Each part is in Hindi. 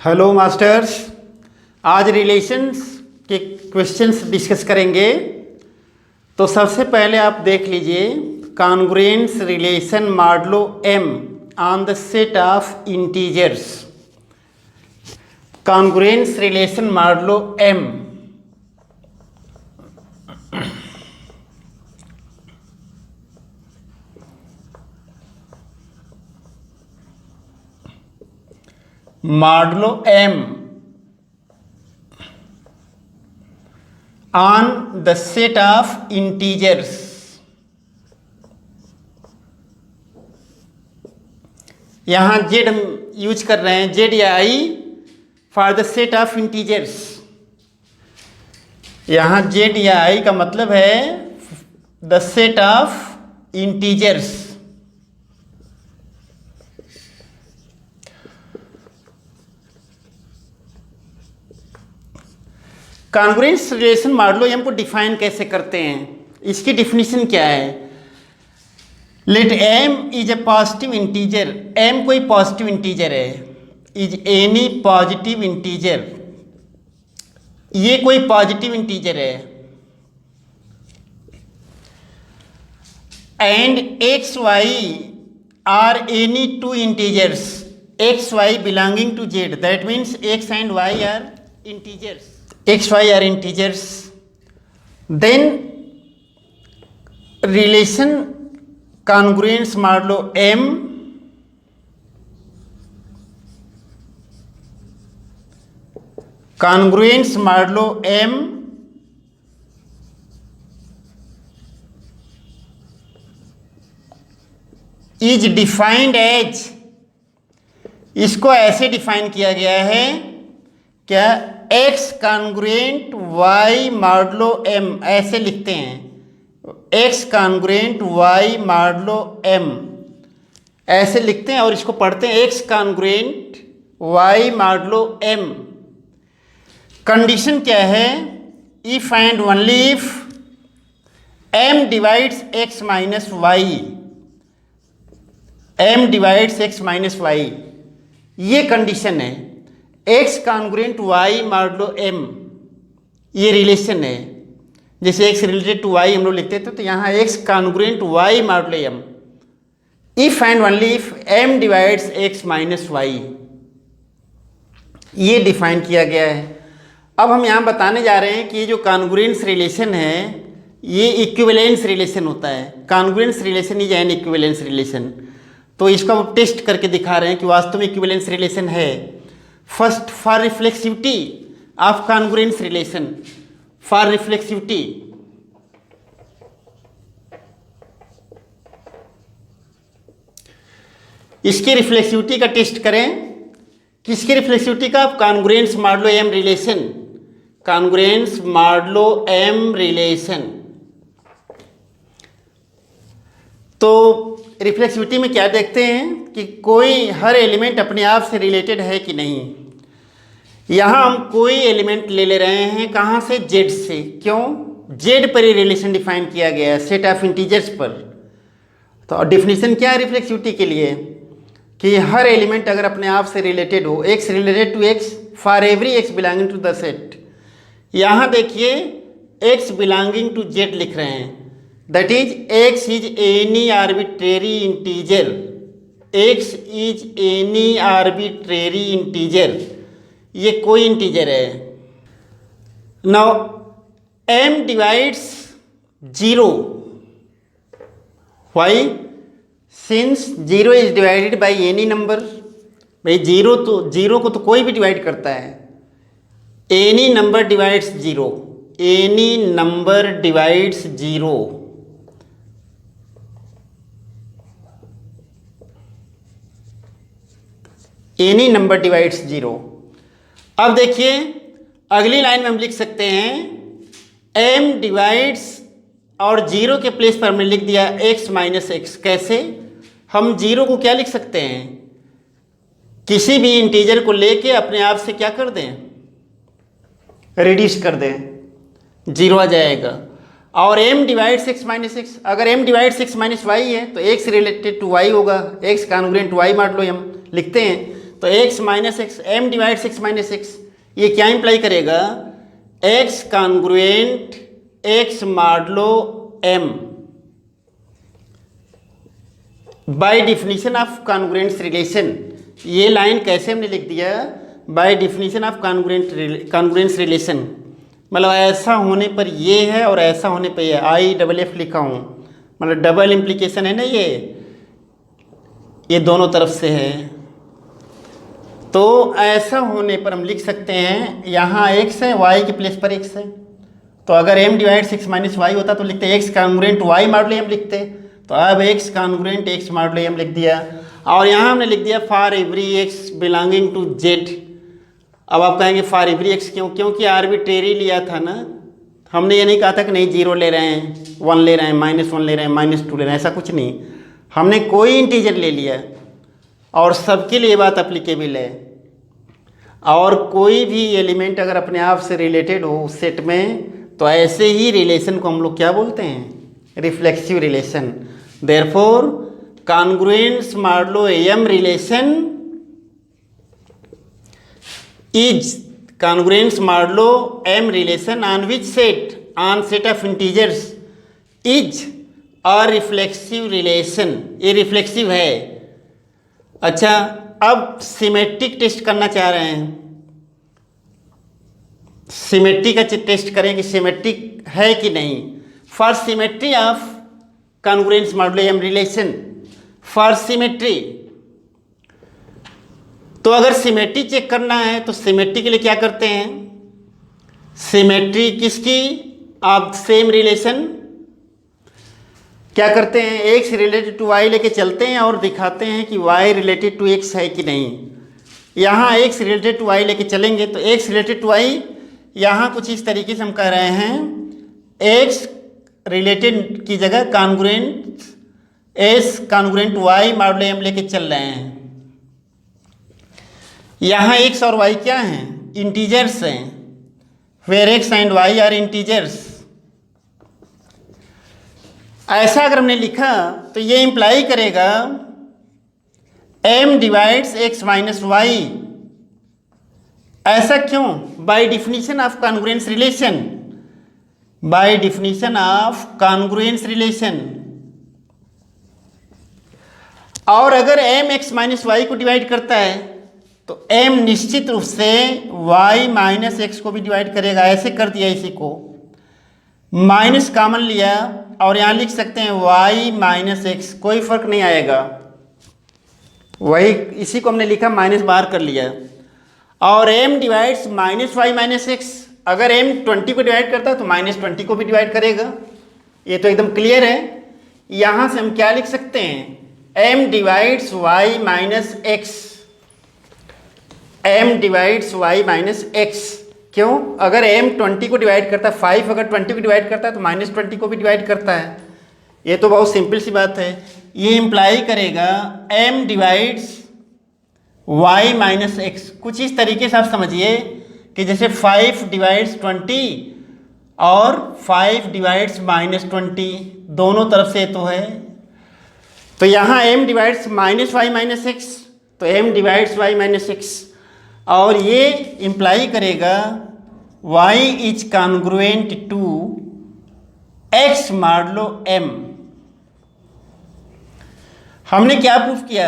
हेलो मास्टर्स, आज रिलेशंस के क्वेश्चंस डिस्कस करेंगे। तो सबसे पहले आप देख लीजिए congruence relation modulo M on the set of integers. Congruence relation modulo M modulo M on the set of integers. यहां जेड हम यूज कर रहे हैं, जेड या I for the set of integers. यहां जेड या आई का मतलब है the set of integers. Congruence relation modulo M को डिफाइन कैसे करते हैं, इसकी डिफिनीशन क्या है। Let m is a positive integer, m कोई पॉजिटिव इंटीजर है, इज एनी पॉजिटिव इंटीजर, ये कोई पॉजिटिव इंटीजर है, and x y are any two integers, x y belonging to z, that means x and y are integers, x y are integers, then relation congruence modulo m congruence modulo m is defined as, इसको ऐसे डिफाइन किया गया है क्या, x congruent y modulo m, ऐसे लिखते हैं x congruent y modulo m, ऐसे लिखते हैं और इसको पढ़ते हैं x congruent y modulo m। Condition क्या है, if and only if m divides x minus y, m divides x minus y, ये कंडीशन है। X congruent y modulo m, ये रिलेशन है। जैसे एक्स रिलेटेड टू वाई हम लोग लिखते थे, तो यहाँ x congruent y modulo m, if and only if m divides x minus y, ये डिफाइन किया गया है। अब हम यहाँ बताने जा रहे हैं कि ये जो कॉन्ग्रुएंस रिलेशन है ये इक्विवेलेंस रिलेशन होता है। Congruence relation is an equivalence relation. तो इसको हम टेस्ट करके दिखा रहे हैं कि वास्तव में इक्विवेलेंस रिलेशन है। First, for reflexivity of congruence relation, for reflexivity, इसकी रिफ्लेक्सिविटी का टेस्ट करें। किसकी रिफ्लेक्सिविटी का, congruence modulo M relation, congruence modulo M relation. तो रिफ्लेक्सिविटी में क्या देखते हैं कि कोई हर एलिमेंट अपने आप से रिलेटेड है कि नहीं। यहाँ हम कोई एलिमेंट ले रहे हैं, कहाँ से, जेड से। क्यों, जेड पर ही रिलेशन डिफाइन किया गया है, सेट ऑफ इंटीजर्स पर। तो डेफिनेशन क्या है रिफ्लेक्सिविटी के लिए, कि हर एलिमेंट अगर अपने आप से रिलेटेड हो, x related to x for every x belonging to the set. यहाँ देखिए एक्स बिलोंगिंग टू जेड लिख रहे हैं, that is x is any arbitrary integer, x is any arbitrary integer, ये कोई इंटीजर है। now m divides 0, why, since 0 is divided by any number, भाई जीरो को तो कोई भी डिवाइड करता है। any number divides 0, any number divides 0, any number divides 0। अब देखिए अगली लाइन में हम लिख सकते हैं m डिवाइड्स, और 0 के प्लेस पर हमने लिख दिया x माइनस एक्स। कैसे, हम 0 को क्या लिख सकते हैं, किसी भी इंटीजर को लेके अपने आप से क्या कर दें, रिड्यूस कर दें, 0 आ जाएगा। और m divides x minus x, अगर m divides x minus y है तो x रिलेटेड टू y होगा, x congruent y modulo m लिखते हैं। तो x minus x, m divides x minus x, ये क्या इंप्लाई करेगा? x congruent x modulo m by definition of congruence relation. ये लाइन कैसे हमने लिख दिया? By definition of congruence relation, मतलब ऐसा होने पर ये है और ऐसा होने पर ये, आई डबल एफ लिखा हूँ, मतलब डबल इम्प्लीकेशन है ना, ये दोनों तरफ से है। तो ऐसा होने पर हम लिख सकते हैं यहाँ x है, y के प्लेस पर x है, तो अगर m divides x minus y होता तो लिखते x congruent y modulo m लिखते। तो अब x congruent x modulo m लिख दिया, और यहाँ हमने लिख दिया for every x belonging to z। अब आप कहेंगे फॉर एवरी x क्यों? क्योंकि आर्बिट्रेरी लिया था ना, हमने ये नहीं कहा था कि नहीं 0 ले रहे हैं, 1 ले रहे हैं, -1 ले रहे हैं, -2 ले रहे हैं, ऐसा कुछ नहीं। हमने कोई इंटीजर ले लिया और सबके लिए बात अप्लीकेबल है। और कोई भी एलिमेंट अगर अपने आप से रिलेटेड हो उस सेट में, तो ऐसे ही रिलेशन को हम लोग क्या बोलते हैं? Reflexive relation. Therefore congruence modulo m relation is congruence modulo m relation on which set, on set of integers is a reflexive relation। ये रिफ्लेक्सिव है। अच्छा, अब सिमेट्रिक टेस्ट करना चाह रहे हैं, सिमेट्री का टेस्ट करें कि सिमेट्रिक है कि नहीं। For symmetry of congruence modulo m relation, for symmetry, तो अगर सिमेट्री चेक करना है तो सिमेट्री के लिए क्या करते हैं? सिमेट्री किसकी? आप सेम रिलेशन क्या करते हैं? x रिलेटेड टू y लेके चलते हैं और दिखाते हैं कि y रिलेटेड टू x है कि नहीं। यहाँ x रिलेटेड टू y लेके चलेंगे तो x रिलेटेड टू y, यहाँ कुछ इस तरीके से हम कह रहे हैं x रिलेटेड की जगह congruent s congruent y modulo m लेके चल रहे हैं। यहाँ x और y क्या हैं? इंटीजर्स हैं। Where x and y are integers. ऐसा अगर हमने लिखा तो ये इंप्लाई करेगा m divides x minus y. ऐसा क्यों? By definition of congruence relation, by definition of congruence relation. और अगर m x माइनस वाई को डिवाइड करता है तो m निश्चित रूप से y माइनस एक्स को भी डिवाइड करेगा। ऐसे कर दिया, इसी को माइनस कॉमन लिया और यहाँ लिख सकते हैं y माइनस एक्स, कोई फर्क नहीं आएगा, वही इसी को हमने लिखा, माइनस बाहर कर लिया। और m divides minus y minus x, अगर m 20 को डिवाइड करता है तो -20 को भी डिवाइड करेगा, ये तो एकदम क्लियर है। यहाँ से हम क्या लिख सकते हैं? m divides y minus x, m divides y minus x. क्यों? अगर m 20 को डिवाइड करता है, 5 अगर 20 को डिवाइड करता है तो -20 को भी डिवाइड करता है। ये तो बहुत सिंपल सी बात है। ये इम्प्लाई करेगा m divides y minus x. कुछ इस तरीके से आप समझिए कि जैसे 5 डिवाइड्स 20 और 5 डिवाइड्स -20, दोनों तरफ से तो है। तो यहाँ m divides minus y minus x, तो m divides y minus x, और ये इम्प्लाई करेगा y is congruent to x modulo m। हमने क्या प्रूफ किया?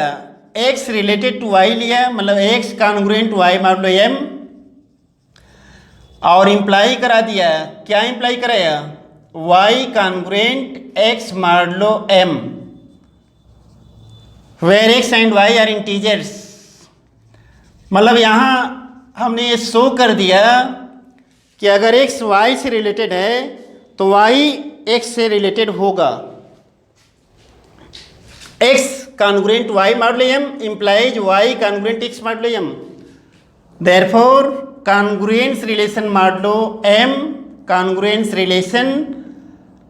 x रिलेटेड टू y लिया, मतलब x congruent y modulo m, और इम्प्लाई करा दिया। क्या इम्प्लाई कराया? y congruent x modulo m, where x and y are integers. मतलब यहाँ हमने ये शो कर दिया कि अगर x y से रिलेटेड है तो y x से रिलेटेड होगा। x congruent y modulo m implies y congruent x modulo m। Therefore congruence relation modulo m, congruence relation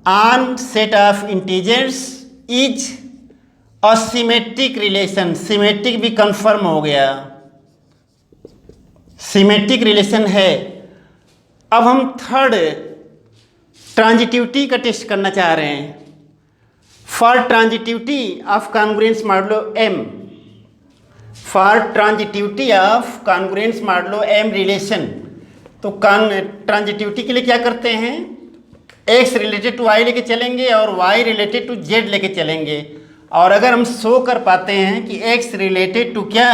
on set of integers is a symmetric relation. Symmetric भी कंफर्म हो गया, सिमेट्रिक रिलेशन है। अब हम थर्ड ट्रांजिटिविटी का टेस्ट करना चाह रहे हैं। For transitivity of congruence modulo m, for transitivity of congruence modulo M relation, तो ट्रांजिटिविटी के लिए क्या करते हैं, x रिलेटेड टू y लेके चलेंगे और y रिलेटेड टू z लेके चलेंगे। और अगर हम शो कर पाते हैं कि x रिलेटेड टू क्या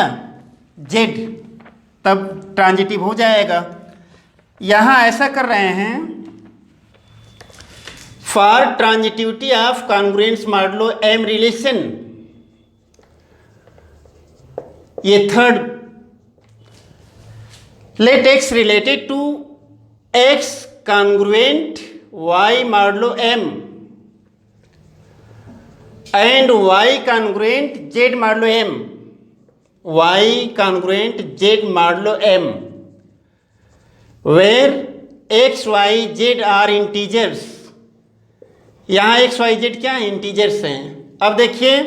z, तब ट्रांजिटिव हो जाएगा। यहाँ ऐसा कर रहे हैं, for transitivity of congruence modulo M relation, ये third, let x related to x congruent y modulo m and y congruent z modulo m, y congruent z modulo m, where x y z are integers. यहाँ x y z क्या है, इंटीजर्स हैं। अब देखिए,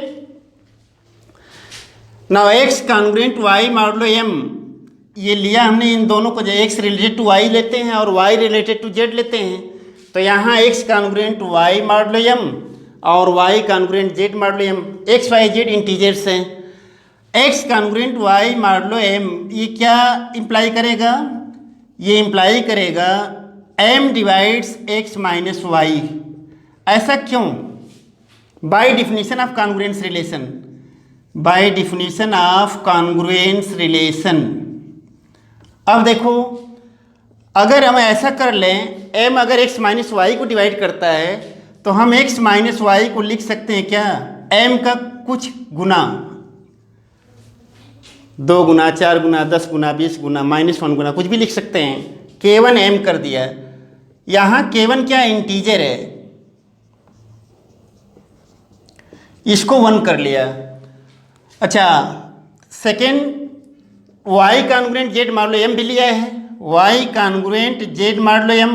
now x congruent y modulo m, ये लिया हमने इन दोनों को, x रिलेटेड टू y लेते हैं और y रिलेटेड टू z लेते हैं। तो यहाँ x congruent y modulo m और y congruent z modulo m, x y z integers हैं। x congruent y modulo m ये क्या इम्प्लाई करेगा, ये इम्प्लाई करेगा m divides x minus y। ऐसा क्यों, by definition of congruence relation, by definition of congruence relation. अब देखो, अगर हम ऐसा कर लें, m अगर x माइनस वाई को डिवाइड करता है तो हम x माइनस वाई को लिख सकते हैं क्या, m का कुछ गुना, 2 गुना, 4 गुना, 10 गुना, 20 गुना, -1 गुना, कुछ भी लिख सकते हैं। k1 m कर दिया। यहाँ k1 क्या इंटीजर है, इसको 1 कर लिया। अच्छा, second, y congruent z modulo m भी लिया है, y congruent z modulo m,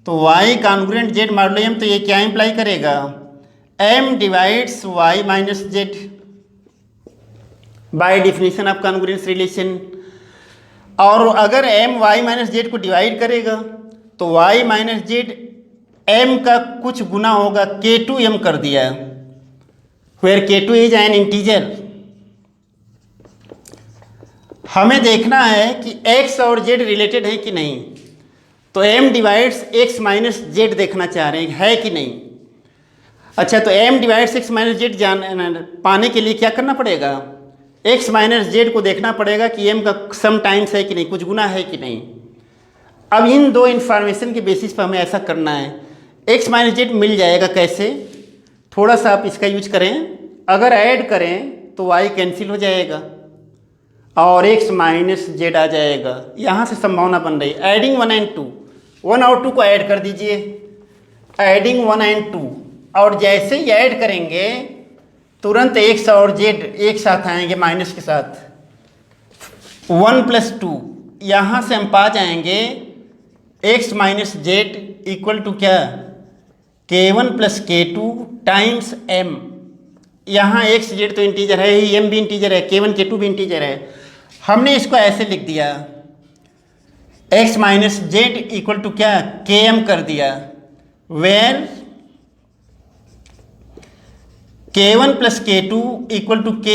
तो y congruent z modulo m, तो ये क्या इम्प्लाई करेगा, m divides y minus z, by definition of congruence relation. और अगर m y माइनस z को डिवाइड करेगा तो y माइनस z m का कुछ गुना होगा, k2m कर दिया, where k2 is an integer. हमें देखना है कि x और z रिलेटेड है कि नहीं, तो m divides x minus z देखना चाह रहे हैं, है कि नहीं। अच्छा, तो m divides x minus z पाने के लिए क्या करना पड़ेगा, x माइनस z को देखना पड़ेगा कि m का सम टाइम्स है कि नहीं, कुछ गुना है कि नहीं। अब इन दो इन्फॉर्मेशन के बेसिस पर हमें ऐसा करना है, x माइनस z मिल जाएगा कैसे, थोड़ा सा आप इसका यूज करें, अगर ऐड करें तो y कैंसिल हो जाएगा और x माइनस z आ जाएगा। यहाँ से संभावना बन रही, एडिंग 1 एंड 2, 1 और 2 को ऐड कर दीजिए, एडिंग 1 एंड 2, और जैसे ही ऐड करेंगे तुरंत x और z एक साथ आएंगे माइनस के साथ, 1 प्लस 2, यहाँ से हम पा जाएंगे x minus z equal to क्या, k1 plus k2 times m। यहाँ x z तो इंटीजर है ही, m भी इंटीजर है, k1 k2 भी इंटीजर है। हमने इसको ऐसे लिख दिया, x minus z equal to क्या, km कर दिया, where k1 plus k2 equal to k,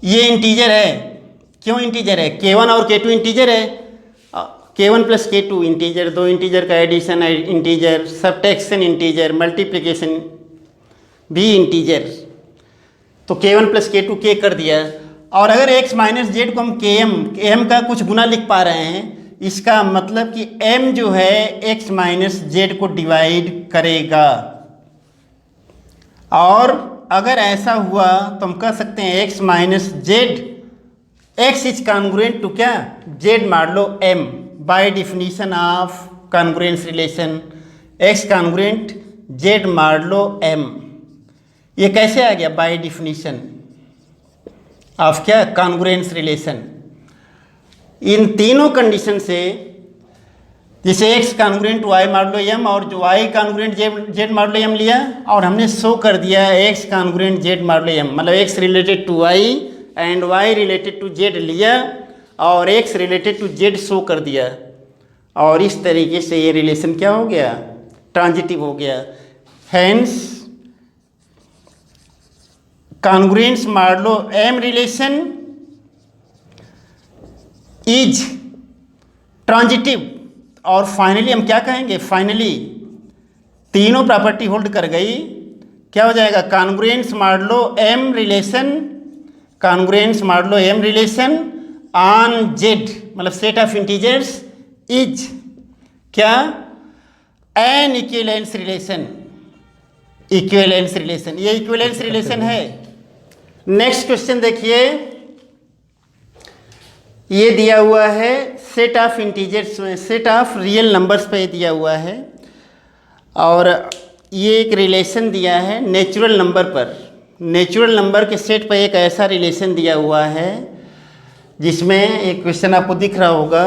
ये इंटीजर है। क्यों इंटीजर है, k1 और k2 इंटीजर है, k1 प्लस k2 इंटीजर, दो इंटीजर का addition integer, subtraction integer, multiplication भी इंटीजर, तो k1 प्लस k2 k कर दिया। और अगर x माइनस जेड को हम km का कुछ गुना लिख पा रहे हैं, इसका मतलब कि m जो है x माइनस जेड को डिवाइड करेगा। और अगर ऐसा हुआ तो हम कह सकते हैं x minus z, x is congruent to क्या, z modulo m, by definition of congruence relation, x congruent z modulo m। ये कैसे आ गया, बाय डिफिनीशन ऑफ क्या, कॉन्ग्रुएंस रिलेशन। इन तीनों कंडीशन से, जैसे x congruent y modulo m और जो y congruent z modulo m लिया, और हमने शो कर दिया x congruent z modulo m, मतलब x related to y and y related to z लिया और x related to z show कर दिया, और इस तरीके से ये रिलेशन क्या हो गया, ट्रांजिटिव हो गया। Hence congruence modulo M relation is transitive, और फाइनली हम क्या कहेंगे, फाइनली तीनों प्रॉपर्टी होल्ड कर गई, क्या हो जाएगा, congruence modulo M relation, congruence modulo M relation on Z मतलब सेट ऑफ इंटीजर्स इज क्या, an equivalence relation, equivalence relation, ये इक्विवेलेंस रिलेशन है। नेक्स्ट क्वेश्चन देखिए, ये दिया हुआ है सेट ऑफ इंटीजर्स में, सेट ऑफ रियल नंबर्स पे दिया हुआ है, और ये एक रिलेशन दिया है नेचुरल नंबर पर, नेचुरल नंबर के सेट पर एक ऐसा रिलेशन दिया हुआ है जिसमें एक क्वेश्चन आपको दिख रहा होगा,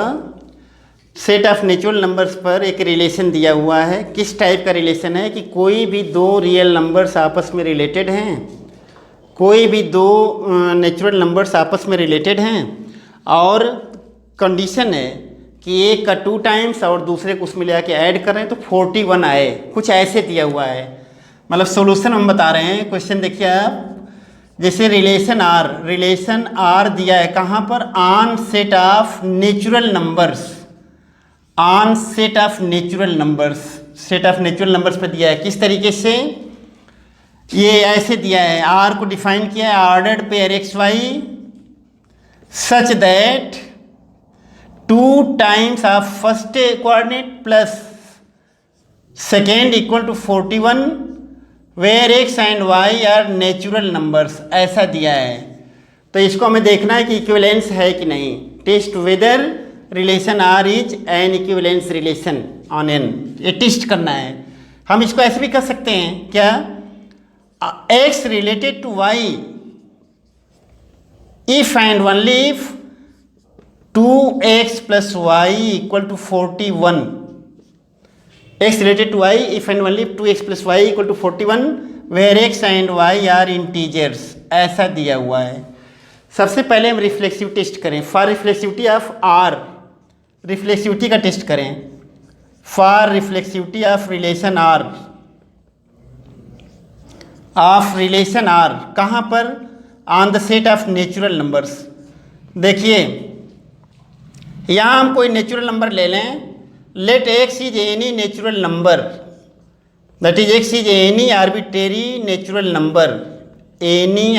सेट ऑफ नेचुरल नंबर्स पर एक रिलेशन दिया हुआ है। किस टाइप का रिलेशन है कि कोई भी दो रियल नंबर्स आपस में रिलेटेड हैं, कोई भी दो नेचुरल नंबर्स आपस में रिलेटेड हैं, और कंडीशन है कि एक का 2 टाइम्स और दूसरे को उसमें ले आके ऐड करें तो 41 आए, कुछ ऐसे दिया हुआ है। मतलब सॉल्यूशन हम बता रहे हैं। क्वेश्चन देखिए आप, जैसे रिलेशन आर दिया है कहाँ पर, on set of natural numbers, on set of natural numbers, set of natural numbers पर दिया है। किस तरीके से, ये ऐसे दिया है, आर को डिफाइन किया है, ordered pair x y such that 2 times of first coordinate plus second equal to 41 where x and y are natural numbers, ऐसा दिया है। तो इसको हमें देखना है कि इक्विवेलेंस है कि नहीं। Test whether relation R is an equivalence relation on N, ये टेस्ट करना है। हम इसको ऐसे भी कर सकते हैं क्या, x related to y if and only if 2x plus y equal to 41, x related to y if and only if 2x plus y equal to 41 where x and y are integers, ऐसा दिया हुआ है। सबसे पहले हम रिफ्लेक्सिव टेस्ट करें, for reflexivity of R, reflexivity का टेस्ट करें, for reflexivity of relation R, of relation R कहाँ पर, on the set of natural numbers. देखिए यहाँ हम कोई नेचुरल नंबर ले लें, let x is any natural number, that is x is any arbitrary natural number, any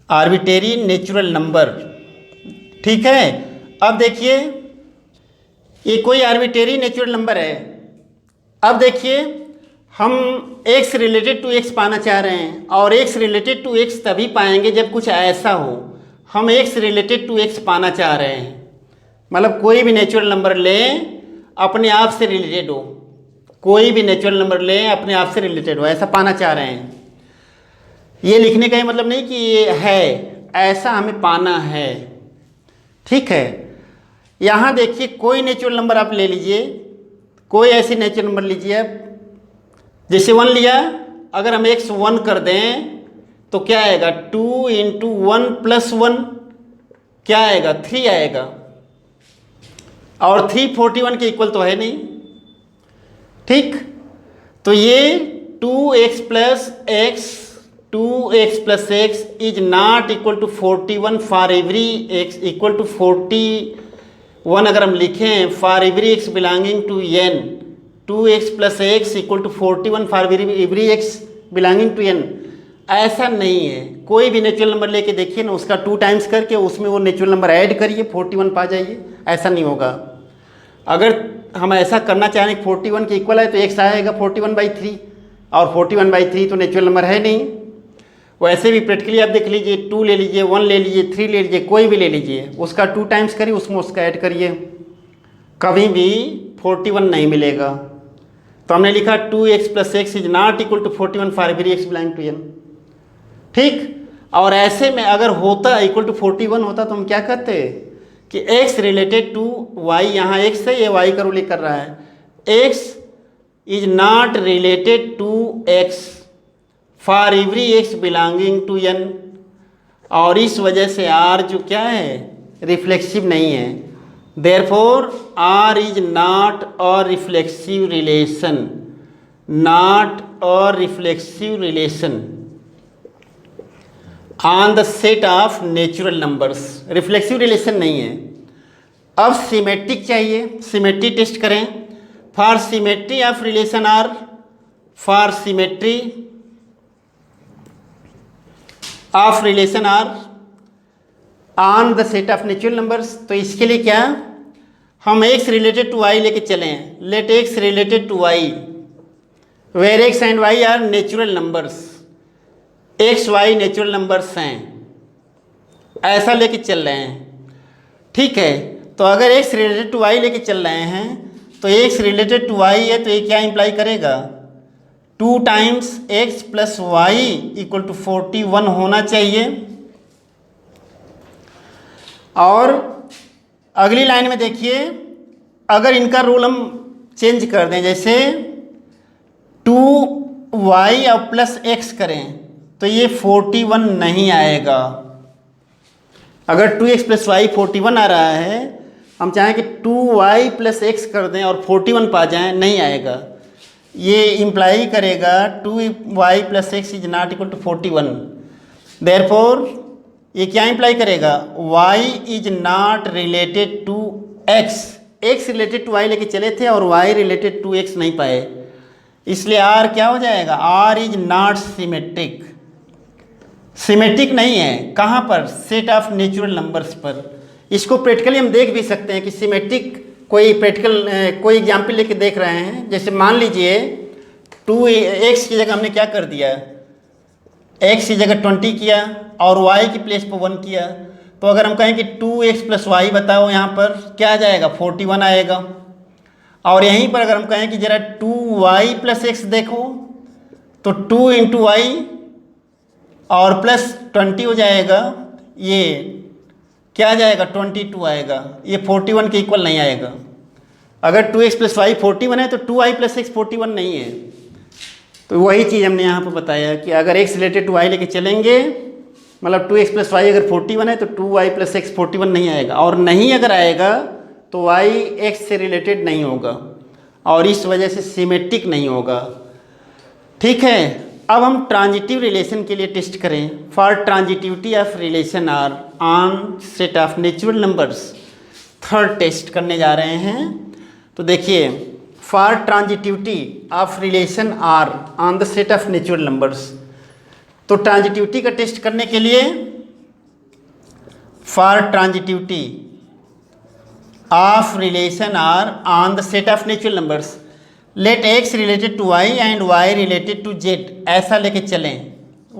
arbitrary natural number, ठीक है। अब देखिए ये कोई आर्बिट्रेरी नेचुरल नंबर है। अब देखिए हम एक्स रिलेटेड टू एक्स पाना चाह रहे हैं, और एक्स रिलेटेड टू एक्स तभी पाएंगे जब कुछ ऐसा हो, हम एक्स रिलेटेड टू एक्स पाना चाह रहे हैं, मतलब कोई भी नेचुरल नंबर लें अपने आप से रिलेटेड हो, कोई भी नेचुरल नंबर लें अपने आप से रिलेटेड हो, ऐसा पाना चाह रहे हैं। ये लिखने का ही मतलब नहीं कि ये है, ऐसा हमें पाना है, ठीक है। यहाँ देखिए कोई नेचुरल नंबर आप ले लीजिए, कोई ऐसी नेचुरल नंबर लीजिए आप, जैसे 1 लिया, अगर हम x 1 कर दें तो क्या आएगा, 2 इंटू 1 प्लस 1 क्या आएगा, 3 आएगा, और 3 41 के इक्वल तो है नहीं, ठीक। तो ये 2x plus x, 2x plus x is not equal to 41 for every x equal to 41, अगर हम लिखें for every x belonging to n, 2x plus x equal to 41 for every x belonging to n, ऐसा नहीं है। कोई भी नेचुरल नंबर लेके देखिए ना, उसका 2 टाइम्स करके उसमें वो नेचुरल नंबर ऐड करिए, 41 पा जाइए, ऐसा नहीं होगा। अगर हम ऐसा करना चाहें कि 41 के इक्वल है तो x आएगा 41/3, और 41/3 तो नेचुरल नंबर है नहीं। वैसे भी प्रैक्टिकली आप देख लीजिए, 2 ले लीजिए, 1 ले लीजिए, 3 ले लीजिए, कोई भी ले लीजिए, उसका 2 टाइम्स करिए, उसमें उसका ऐड करिए, कभी भी 41 नहीं मिलेगा। तो हमने लिखा 2x plus x is not equal to 41 for every x belonging to n, ठीक। और ऐसे में अगर होता इक्वल टू 41 होता तो हम क्या कहते कि x रिलेटेड टू y, यहाँ x है, ये y का रूल कर रहा है, x is not related to x for every x belonging to n, और इस वजह से r जो क्या है, रिफ्लेक्सिव नहीं है। Therefore r is not a reflexive relation, not a reflexive relation on the set of natural numbers। Reflexive relation नहीं है। अब सिमेट्रिक चाहिए, सिमेट्री टेस्ट करें। For symmetry of relation R, for symmetry of relation R on the set of natural numbers. तो इसके लिए क्या, हम x रिलेटेड टू y लेके चलें। Let x related to y where x and y are natural numbers. x y natural numbers हैं, ऐसा लेके चल रहे हैं, ठीक है। तो अगर x रिलेटेड टू y लेके चल रहे हैं तो x रिलेटेड टू y है, तो ये क्या इंप्लाई करेगा, 2 times x plus y equal to 41 होना चाहिए। और अगली लाइन में देखिए, अगर इनका रूल हम चेंज कर दें, जैसे 2y और प्लस x करें तो ये 41 नहीं आएगा। अगर 2x प्लस वाई 41 आ रहा है, हम चाहें कि 2y प्लस x कर दें और 41 पा जाएं, नहीं आएगा। ये इम्प्लाई करेगा 2y plus x is not equal to 41। Therefore ये क्या इम्प्लाई करेगा, y is not related to x। x related to y लेके चले थे और y रिलेटेड टू x नहीं पाए, इसलिए r क्या हो जाएगा, r is not symmetric. Symmetric नहीं है, कहाँ पर, सेट ऑफ नेचुरल नंबर्स पर। इसको प्रैक्टिकली हम देख भी सकते हैं कि सिमेट्रिक कोई प्रैक्टिकल कोई एग्जाम्पल लेके देख रहे हैं। जैसे मान लीजिए 2x की जगह हमने क्या कर दिया, x की जगह 20 किया और y की प्लेस पर 1 किया। तो अगर हम कहें कि 2x प्लस वाई बताओ, यहाँ पर क्या आ जाएगा, 41 आएगा। और यहीं पर अगर हम कहें कि ज़रा 2y प्लस एक्स देखो, तो 2 इंटू वाई और प्लस 20 हो जाएगा, ये क्या आ जाएगा, 22 आएगा। ये 41 के इक्वल नहीं आएगा। अगर 2x प्लस वाई 41 है तो 2y प्लस एक्स 41 नहीं है। तो वही चीज़ हमने यहाँ पर बताया कि अगर x रिलेटेड टू y लेके चलेंगे, मतलब 2x प्लस वाई अगर 41 है तो 2y प्लस एक्स 41 नहीं आएगा। और नहीं अगर आएगा तो y x से रिलेटेड नहीं होगा और इस वजह से सिमेट्रिक नहीं होगा, ठीक है। अब हम ट्रांजिटिव रिलेशन के लिए टेस्ट करें। For transitivity of relation R on set of natural numbers, third test करने जा रहे हैं। तो देखिए, for transitivity of relation R on the set of natural numbers, तो ट्रांजिटिविटी का टेस्ट करने के लिए for transitivity of relation R on the set of natural numbers, let x related to y and y related to z, ऐसा लेके चलें,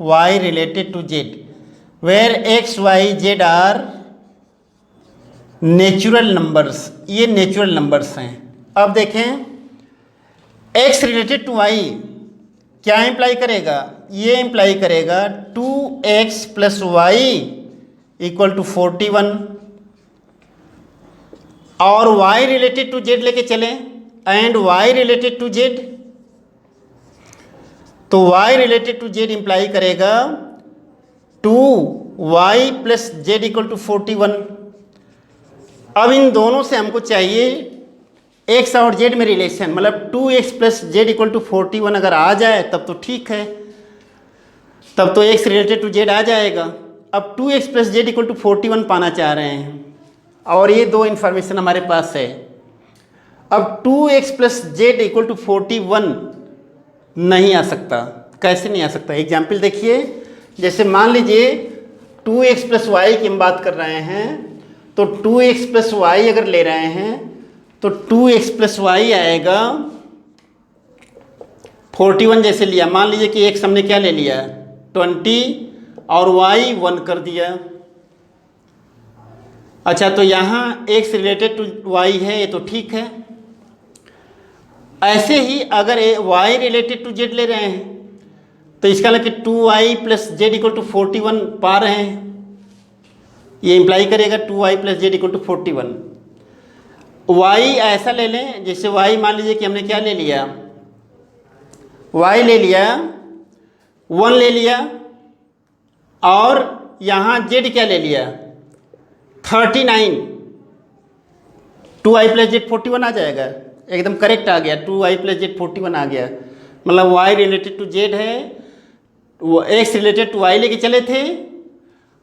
y related to z where x y z are natural numbers. ये नेचुरल नंबर्स हैं। अब देखें, x रिलेटेड टू y क्या इंप्लाई करेगा, ये इंप्लाई करेगा 2x plus y equal to 41। और y रिलेटेड टू z लेके चलें and y related to z, तो y related to z imply करेगा 2y plus z equal to 41। अब इन दोनों से हमको चाहिए x और z में रिलेशन, मतलब 2x plus z equal to 41 अगर आ जाए तब तो ठीक है, तब तो x रिलेटेड टू z आ जाएगा। अब 2x plus z equal to 41 पाना चाह रहे हैं और ये दो इन्फॉर्मेशन हमारे पास है। अब 2x plus z equal to 41 नहीं आ सकता। कैसे नहीं आ सकता, एग्जाम्पल देखिए। जैसे मान लीजिए 2x प्लस वाई की हम बात कर रहे हैं, तो 2x प्लस वाई अगर ले रहे हैं तो 2x प्लस वाई आएगा 41 जैसे लिया। मान लीजिए कि x हमने क्या ले लिया 20 और y 1 कर दिया। अच्छा, तो यहाँ x रिलेटेड टू y है, ये तो ठीक है। ऐसे ही अगर y रिलेटेड टू z ले रहे हैं तो इसका मतलब कि 2y plus z equal to 41 पा रहे हैं, ये इंप्लाई करेगा 2y plus z equal to 41। y ऐसा ले लें, जैसे y मान लीजिए कि हमने क्या ले लिया, y ले लिया 1 ले लिया और यहाँ z क्या ले लिया 39। 2y प्लस जेड 41 आ जाएगा, एकदम करेक्ट आ गया, 2y प्लस जेड 41 आ गया। मतलब y रिलेटेड टू z है, वो x रिलेटेड टू y लेके चले थे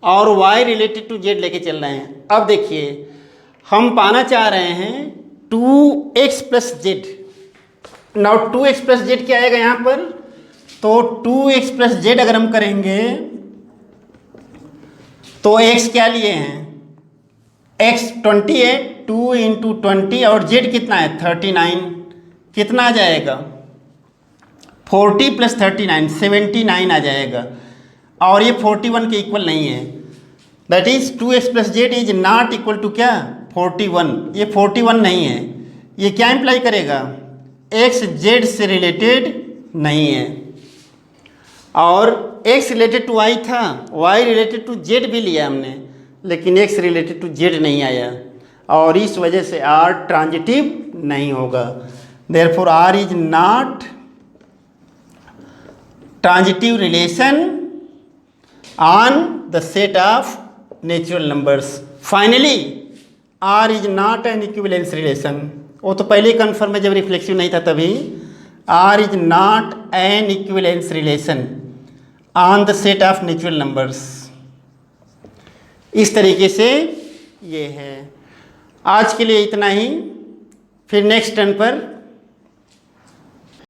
और y रिलेटेड टू z लेके चल रहे हैं। अब देखिए हम पाना चाह रहे हैं 2x plus Z. Now 2x plus Z क्या आएगा यहाँ पर, तो 2x प्लस जेड अगर हम करेंगे तो x क्या लिए हैं, x 20 है, 2 इंटू 20 और z कितना है 39, कितना आ जाएगा 40 प्लस 39 79 आ जाएगा। और ये 41 के इक्वल नहीं है, that is 2x plus z is not equal to क्या 41, ये 41 नहीं है। ये क्या इम्प्लाई करेगा, x z से रिलेटेड नहीं है। और x रिलेटेड टू y था, y रिलेटेड टू z भी लिया हमने, लेकिन x रिलेटेड टू z नहीं आया और इस वजह से r ट्रांजिटिव नहीं होगा। Therefore r is not transitive relation on the set of natural numbers. Finally r is not an equivalence relation, वो तो पहले ही कन्फर्म है जब रिफ्लेक्सिव नहीं था तभी। r is not an equivalence relation on the set of natural numbers. इस तरीके से ये है। आज के लिए इतना ही, फिर नेक्स्ट टर्न पर